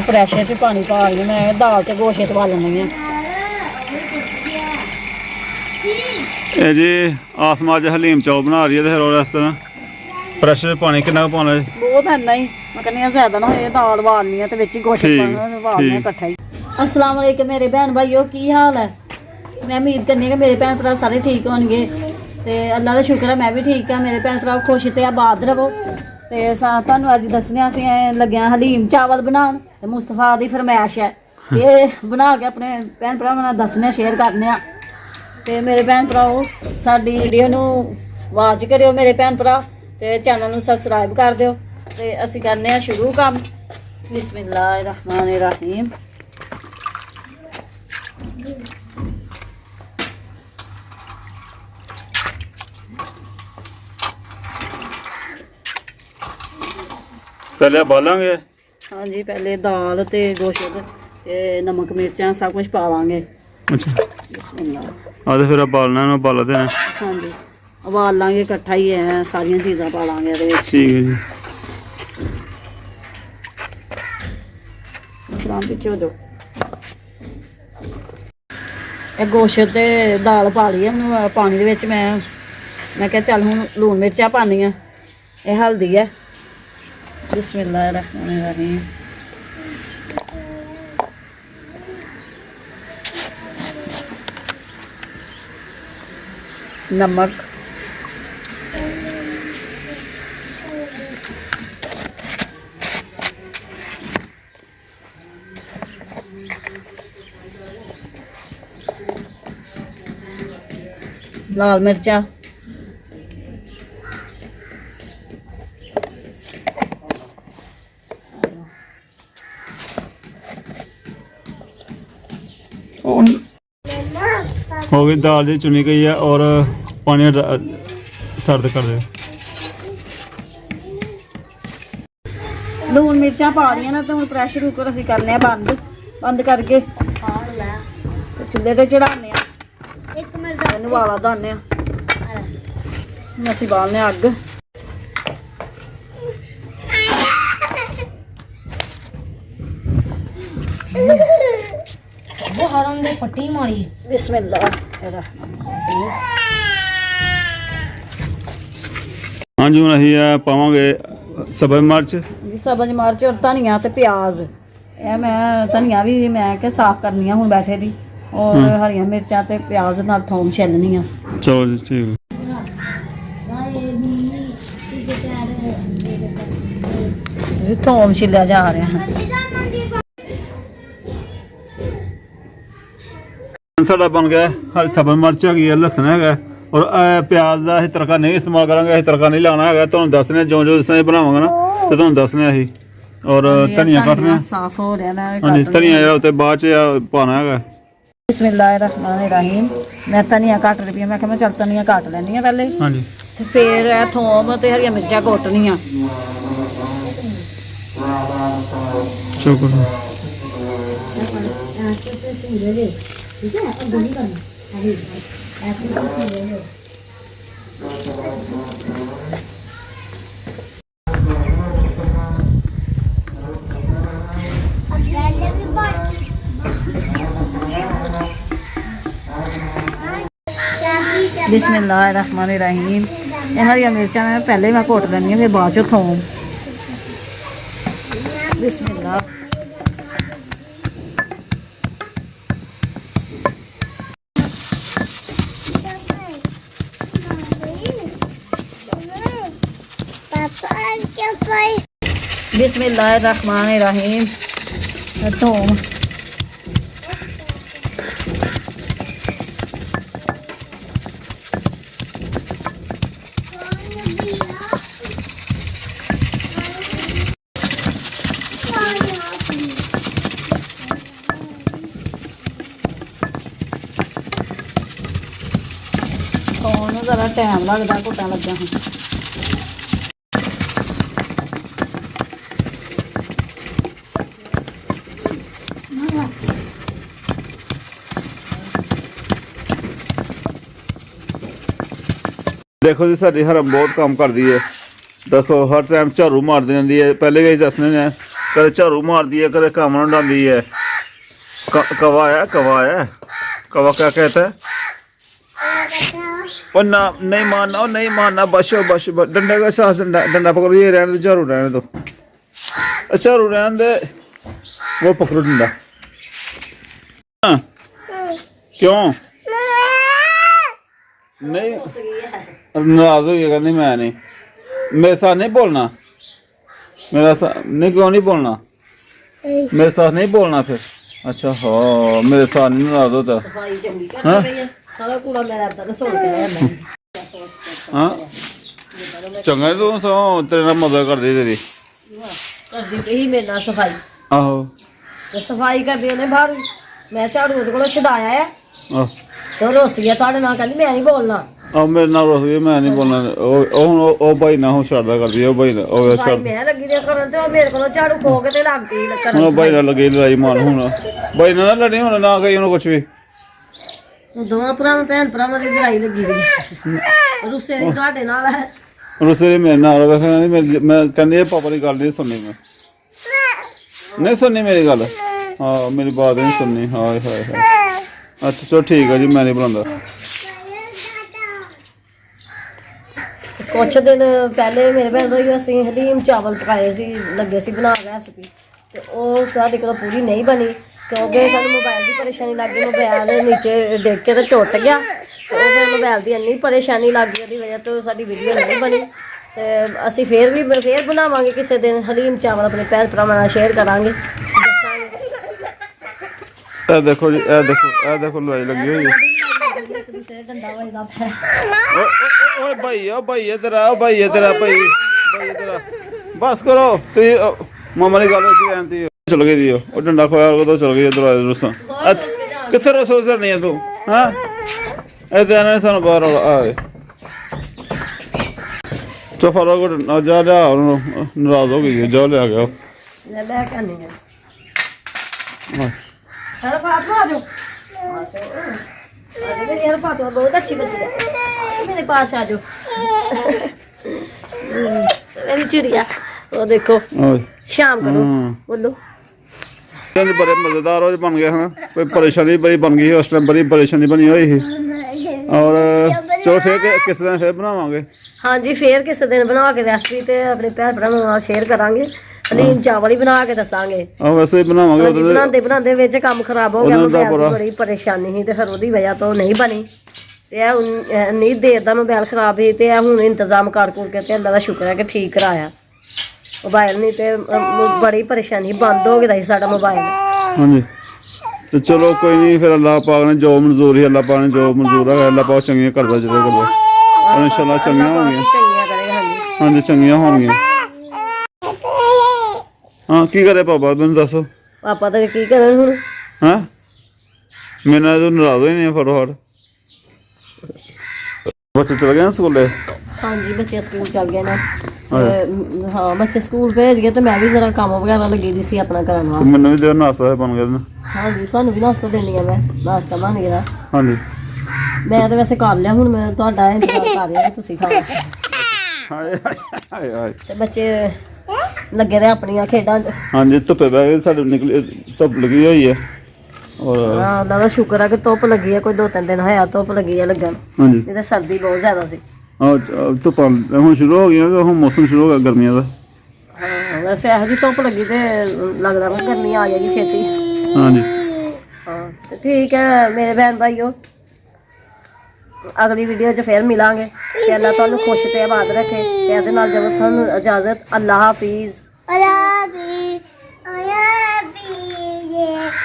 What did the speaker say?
Pressure 'ਚ ਪਾਣੀ ਪਾ ਲਈ ਮੈਂ ਦਾਲ 'ਚ ਗੋਸ਼ੇ ਤਵਾ ਲੈਂਦੀ ਹਾਂ। ਇਹ ਜੀ ਆਸਮਾ ਅੱਜ ਹਲੀਮ ਚੌਲ ਬਣਾ ਰਹੀ ਹੈ ਤੇ ਫਿਰ ਉਹ ਇਸ ਤਰ੍ਹਾਂ ਪ੍ਰੈਸ਼ਰ ਪਾਣੀ ਕਿੰਨਾ ਕੁ ਪਾਉਣਾ ਜੀ? ਬਹੁਤ ਇੰਨਾ ਹੀ ਮੈਂ ਕਹਿੰਦੀ ਹਾਂ ਜ਼ਿਆਦਾ ਨਾ ਹੋਏ, ਦਾਲ ਵਾਲਣੀ ਹੈ ਤੇ ਵਿੱਚ ਹੀ ਗੋਸ਼ੇ ਪਾਉਣਾ ਵਾਲਣਾ ਇਕੱਠਾ ਹੀ। अस्सलाम वालेकुम मेरे भैन भाइयों, की हाल है? मैं उम्मीद करनी कि मेरे भैन भरा सारे ठीक होंगे तो अल्लाह का शुक्र है मैं भी ठीक हाँ। मेरे भैन भरा खुश ते आबाद रवो। तो तुहानू अज दसने असीं लगे हलीम चावल बनाउण ते मुस्तफा दी फरमाइश है ये बना के अपने भैन भरावां नाल दसने शेयर करने। तो मेरे भैन भराओ साडी वीडियो नू वाच करियो मेरे भैन भरा ते चैनल नू सबसक्राइब कर दिओ। ते असीं करने शुरू काम। बिस्मिल्लाहिर्रहमानिर्रहीम। पहले बालांगे। हाँ जी, पहले दाल ते गोश्त ते नमक मिर्चा सब कुछ पा लांगे। अच्छा बिस्मिल्लाह। आ तो फिर बालना ना बाला देना। हाँ जी, उबाल लांगे इकट्ठा ही है, सारियां चीज़ां पा लांगे इहदे विच। ठीक है जी। इकराम पीछे हो जाओ। ਇਹ ਗੋਸ਼ਤ ਤੇ ਦਾਲ ਪਾ ਲਈ ਹੈ ਪਾਣੀ ਦੇ ਵਿੱਚ। ਮੈਂ ਕਿਹਾ ਚੱਲ ਹੁਣ ਲੂਣ ਮਿਰਚਾਂ ਪਾਣੀਆਂ। ਇਹ ਹਲਦੀ ਹੈ। बिस्मिल्लाहिर्रहमानिर्रहीम। नमक, लाल मिर्चा, हो गई दाल जी चुनी गई है और पानी सर्द कर दे। लून मिर्चा पा रही ना तो हम प्रैशर कुकर असीं करने बंद बंद करके चुल्हे ते चढ़ाने वाला दाने असीं बालने अग। हराम दे फटी मारी। बिस्मिल्लाह। हाँ जी, हम अही पावे सब्ज़ मिर्च जी, सब्ज़ मिर्च और धनिया ते प्याज। ਇਹ ਮੈਂ ਧਨੀਆ ਵੀ ਮੈਂ ਕਿ ਸਾਫ਼ ਕਰਨੀ ਆ ਹੁਣ ਬੈਠੇ ਦੀ, ਔਰ ਹਰੀਆਂ ਮਿਰਚਾਂ ਤੇ ਪਿਆਜ਼ ਨਾਲ ਥੋਮ ਛਿੱਲਣੀ ਆ। चलो जी ठीक ਹੈ। ਥੋਮ ਛਿੱਲਿਆ ਜਾ ਰਿਹਾ ਹੈ। साडा बन गया हरी सब्ज़ मिर्च हैगी है, लहसुन है और प्याज का असीं तड़का नहीं इस्तेमाल करांगे। असीं तड़का नहीं लाना है, तुहानूं दसने जो जो असीं बनावांगे ना तो तुहानूं दसने असीं। और धनिया कटना साफ हो रहा है। हाँ जी, धनिया जरा उत्ते बाद च पाना है। बिस्मिल्लाहिर्रहमानिर्रहीम। मैं धनिया कट रही है, मैं कहा मैं चल धनिया कट लैनी पहले। हाँ जी, ते फिर थोम ते हरियां मिर्चां कुटनियां। शुक्र। बिस्मिल्लाहिर्रहमानिर्रहीम। ये हरियां मिर्चां मैं पहले मैं कुट लैनी फिर बाद चो थोम। बिस्मिल्लाह। बिस्मिल्लाहिर्रहमानिर्रहीम। थोम ज़रा टाइम लगता घुटन लग्या हूँ। देखो जी साडी हरम बहुत काम करती है। देखो हर टाइम झाड़ू मारती रहती है। पहले भी दसने ने ਕਦੇ ਝਾੜੂ ਮਾਰਦੀ है, कਦੇ काम डालती है। कवा है, कवा है, कवा क्या कहता है? और ना नहीं मारना, और नहीं मारना, बस बस डंडे का साथ, डंडा पकड़ो, ये रहने दो, झाड़ू रहने दो, झाड़ू रहने दे, वो पकड़ो डंडा। क्यों नहीं नाराज हो गया? नहीं मैं नहीं, मेरे साथ नहीं बोलना, मेरा साथ नहीं, क्यों नहीं बोलना? मेरे साथ नहीं बोलना फिर। अच्छा हाँ, मेरे साथ नहीं नाराज होता। ਸਫਾਈ ਚੰਗੀ ਕਰਦੀ ਪਈ ਆ, ਸਾਰਾ ਕੂੜਾ ਮੇਰਾ ਅੰਦਰ ਰਸੋਈ ਤੇ ਲੈ ਮੈਂ हाँ चंगा तू सो तेरे नाल मदद कर दे तेरी। ਕਰਦੀ ਪਈ ਮੇਰੇ ਨਾਲ ਸਫਾਈ, आहो ਤੇ ਸਫਾਈ ਕਰਦੀ ਉਹਨੇ ਬਾਹਰ, ਮੈਂ ਝਾੜੂ ਉਹਦੇ ਕੋਲੋਂ ਛਡਾਇਆ ਆ आहो ਤੇ ਉਹ ਰੁੱਸ ਗਿਆ ਤੁਹਾਡੇ ਨਾਲ, ਕਹਿੰਦੀ ਮੈਂ ਨਹੀਂ ਬੋਲਣਾ। ਆ ਮੇਰੇ ਨਾਲ ਰੁੱਸ ਗਈ, ਮੈਂ ਨਹੀਂ ਬੋਲਣਾ। ਉਹ ਭਾਈ ਨਾ ਹੁਣ ਛੱਡਦਾ ਕਰਦੀ ਆ, ਉਹ ਭਾਈ ਨਾਲ ਉਹ ਸਫਾਈ ਛੱਡ, ਮੈਂ ਲੱਗੀ ਦੇ ਕਰਨ ਤੇ ਉਹ ਮੇਰੇ ਕੋਲੋਂ ਝਾੜੂ ਖੋ ਕੇ ਤੇ ਲੱਗਦੀ ਕਰਨ। ਉਹ ਭਾਈ ਨਾਲ ਲੱਗੀ ਲੜਾਈ ਮਾਰ। ਹੁਣ ਭਾਈ ਨਾਲ ਲੜੀ, ਹੁਣ ਨਾ ਕਹੀ ਉਹਨੂੰ ਕੁਛ ਵੀ। ਉਹ ਦੋਵਾਂ ਭਰਾਵਾਂ ਭੈਣ ਭਰਾਵਾਂ ਦੀ ਲੜਾਈ ਲੱਗੀ ਦੀ, ਰੁੱਸੇ ਦੀ ਤੁਹਾਡੇ ਨਾਲ ਹੈ। ਰੁੱਸੇ ਮੇਰੇ ਨਾਲ ਵੈਸੇ ਮੈਂ ਕਹਿੰਦੀ ਇਹ ਪਾਪਾ ਦੀ ਗੱਲ ਨਹੀਂ ਸੁਣਨੀ, ਮੈਂ ਨਹੀਂ ਸੁਣਨੀ ਮੇਰੀ ਗੱਲ। ਹਾਂ ਮੇਰੀ ਬਾਤ ਨਹੀਂ ਸੁਣਨੀ। ਹਾਏ ਹਾਏ ਹਾਏ, ਅੱਛਾ ਚਲੋ ਠੀਕ ਹੈ ਜੀ, ਮੈਂ ਨਹੀਂ ਬੁਲਾਉਂਦਾ। ਕੁਛ ਦਿਨ ਪਹਿਲੇ ਮੇਰੇ ਭੈਣ ਭਾਈ ਅਸੀਂ ਹਲੀਮ ਚਾਵਲ ਪਕਾਏ ਸੀ, ਲੱਗੇ ਸੀ ਬਣਾ ਰੈਸਪੀ, ਤੇ ਉਹ ਸਾਡੇ ਕੋਲ ਪੂਰੀ ਨਹੀਂ ਬਣੀ ਕਿਉਂਕਿ ਸਾਨੂੰ ਮੋਬਾਈਲ ਦੀ ਪਰੇਸ਼ਾਨੀ ਲੱਗ ਗਈ। ਮੋਬਾਈਲ ਨੀਚੇ ਡਿੱਗ ਕੇ ਤੇ ਟੁੱਟ ਗਿਆ, ਤੇ ਉਹ ਫਿਰ ਮੋਬਾਈਲ ਦੀ ਇੰਨੀ ਪਰੇਸ਼ਾਨੀ ਲੱਗ ਗਈ, ਉਹਦੀ ਵਜ੍ਹਾ ਤੋਂ ਸਾਡੀ ਵੀਡੀਓ ਨਹੀਂ ਬਣੀ। ਤੇ ਅਸੀਂ ਫੇਰ ਬਣਾਵਾਂਗੇ ਕਿਸੇ ਦਿਨ ਹਲੀਮ ਚਾਵਲ, ਆਪਣੇ ਭੈਣ ਭਰਾਵਾਂ ਨਾਲ ਸ਼ੇਅਰ ਕਰਾਂਗੇ, ਦੱਸਾਂਗੇ। ਇਹ ਦੇਖੋ ਜੀ, ਇਹ ਦੇਖੋ ਲੜਾਈ ਲੱਗੀ ਹੋਈ ਹੈ। ਡੰਡਾ ਵੱਜਦਾ ਪਿਆ। ਓਏ ਭਾਈ, ਓ ਭਾਈ ਤੇਰਾ, ਓ ਭਾਈ ਤੇਰਾ, ਭਾਈ ਤੇਰਾ, ਬਸ ਕਰੋ ਤੁਸੀਂ। ਮਾਮਾ ਦੀ ਗੱਲ ਹੋਈ ਐਂਤੀ ਚਲ ਗਈ ਦੀ, ਉਹ ਡੰਡਾ ਖੋਇਆ ਉਦੋਂ ਚਲ ਗਈ ਦਰਵਾਜ਼ੇ ਰੁੱਸਾਂ। ਕਿੱਥੇ ਰਸੋ ਕਰਨੀ ਹੈ ਤੂੰ? ਹਾਂ ਇਹ ਤੇ ਇਹਨਾਂ ਨੇ ਸਾਨੂੰ ਬਾਹਰ ਆਏ ਚੋ ਫਰੋ ਕੋ ਜਾ ਉਹਨੂੰ ਨਾਰਾਜ਼ ਹੋ ਗਈ, ਜਾ ਲਿਆ ਗਿਆ। ਲੈ ਕੇ ਆਨੀ ਹੈ। हर पास आ जाओ, मेरी हर पास बहुत अच्छी बच्ची है, मेरे पास आ जाओ मेरी चिड़िया। वो देखो शाम करो बोलो बड़े मजेदार हो बन गए हैं। कोई परेशानी बड़ी बन गई, उस टाइम बड़ी परेशानी बनी हुई थी। और चलो फिर किस दिन फिर बनावांगे। हाँ जी, फिर किस दिन बना के रेसिपी ते अपने भैन भरावां नाल शेयर करांगे। हलीम चावल ही बना के दसांगे। वैसे ही बनावांगे। बनाते बनाते विच काम खराब हो गया, मोबाइल की बड़ी परेशानी ही ते फिर ओदी वजह तो नहीं बनी। ते नहीं देर दा मोबाइल खराब ही ते हुण इंतजाम कर के ते अल्लाह दा शुक्र है कि ठीक कराया मोबाइल, नहीं ते बड़ी परेशानी बंद हो गया साडा मोबाइल। हाँ जी, तो चलो कोई नहीं, फिर अल्लाह पाक ने जो मंजूर है, अल्लाह पाक ने जो मंजूर है, अल्लाह पाक चंगियां करदा जरूर करदा, और इंशाल्लाह चंगियां होंगियां। चंगियां करेगा। हाँ जी चंगियां होंगियां। हाँ की करे पापा मैनूं दसो। पापा तो की करन हुण? हाँ मेरे नाल तो नाराज होई नहीं फटोफट। बच्चे चले गए स्कूले? हाँ जी, बच्चे स्कूल चल गए ना। हाँ बच्चे स्कूल भेज गए तो मैं भी जरा काम वगैरह लगी दी सी अपना करन वास्ते। मैनूं भी दे नाश्ता बन गया। हाँ जी, तुहानूं भी नाश्ता देनी है, मैं नाश्ता बन गया। हाँ जी मैं तो वैसे कर लिया, हुण मैं तुहाडा इंतजार कर रही हूं कि तुसीं खाओ। हाय हाय हाय। ते बच्चे लगे दे अपनियां खेडां च। हाँ जी धुप्पे बह गए, साडे निकली धुप्प लगी हुई है। और हाँ अल्लाह दा शुक्र है कि धुप्प लगी है, कोई 2-3 दिन होया धुप्प लगी है लगन, हाँ जी नहीं तो सर्दी बहुत ज्यादा सी। धुप्पां हुण शुरू हो गई, हुण मौसम शुरू हो गया गर्मियां दा। हाँ वैसे ਇਹੋ ਜਿਹੀ धुप्प लगी ते लगदा कि गर्मी आ जाएगी छेती। हाँ जी हाँ तो ठीक है मेरे बहन भाइयों, अगली वीडियो च फिर मिलांगे। ते अल्लाह तुहानूं खुश ते आबाद रखे। ते इहदे नाल जब सानूं इजाजत, अल्लाह हाफिज़।